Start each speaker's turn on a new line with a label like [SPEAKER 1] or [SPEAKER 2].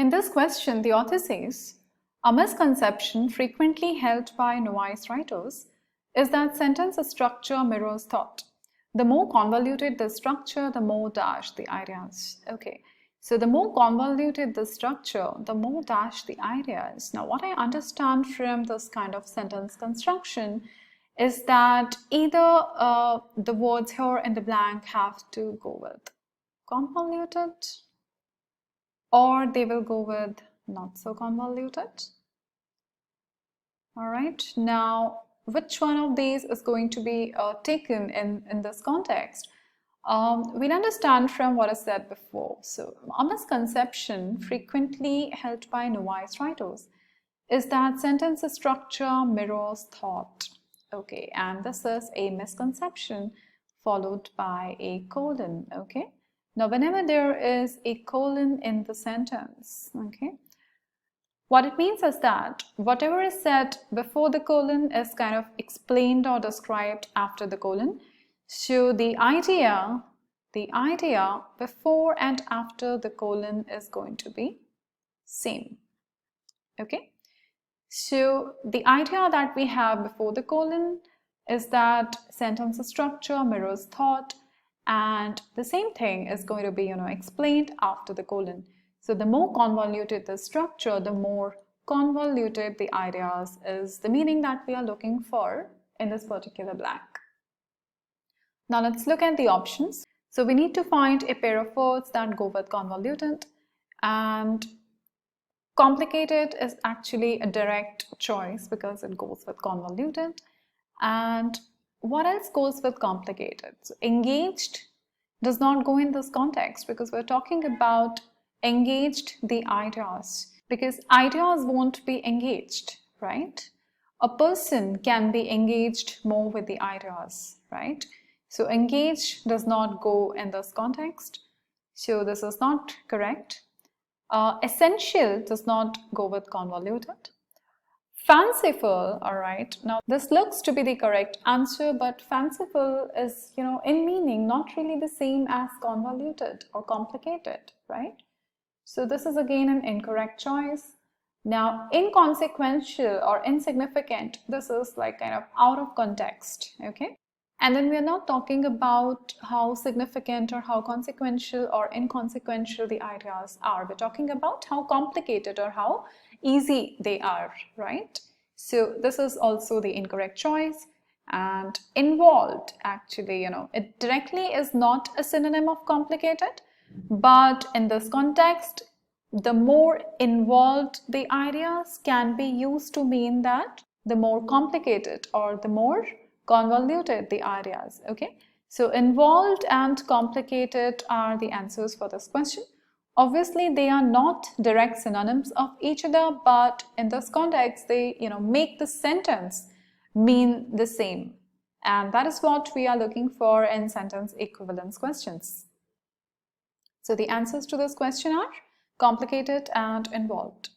[SPEAKER 1] In this question, the author says, a misconception frequently held by novice writers is that sentence structure mirrors thought. The more convoluted the structure, the more dash the ideas. Okay, so the more convoluted the structure, the more dash the ideas. Now, what I understand from this kind of sentence construction is that either the words here in the blank have to go with convoluted, or they will go with not so convoluted. All right, now which one of these is going to be taken in this context? We'll understand from what I said before. So, a misconception frequently held by novice writers is that sentence structure mirrors thought. Okay, and this is a misconception followed by a colon. Okay, now whenever there is a colon in the sentence, okay, what it means is that whatever is said before the colon is kind of explained or described after the colon. So the idea before and after the colon is going to be same. Okay. So the idea that we have before the colon is that sentence structure mirrors thought, and the same thing is going to be, explained after the colon. So the more convoluted the structure, the more convoluted the ideas is the meaning that we are looking for in this particular blank. Now let's look at the options. So we need to find a pair of words that go with convoluted, and complicated is actually a direct choice because it goes with convoluted. And what else goes with complicated? So engaged does not go in this context because we're talking about engaged the ideas, because ideas won't be engaged, right? A person can be engaged more with the ideas, right? So engaged does not go in this context, so this is not correct. Essential does not go with convoluted. Fanciful, all right, now this looks to be the correct answer, but fanciful is, in meaning not really the same as convoluted or complicated, right? So this is again an incorrect choice. Now, inconsequential or insignificant, this is like kind of out of context, okay? And then we are not talking about how significant or how consequential or inconsequential the ideas are. We're talking about how complicated or how easy they are, right? So this is also the incorrect choice. And involved, actually, it directly is not a synonym of complicated, but in this context, the more involved the ideas can be used to mean that the more complicated or the more convoluted the ideas. Okay, so involved and complicated are the answers for this question. Obviously, they are not direct synonyms of each other, but in this context, they make the sentence mean the same, and that is what we are looking for in sentence equivalence questions. So the answers to this question are complicated and involved.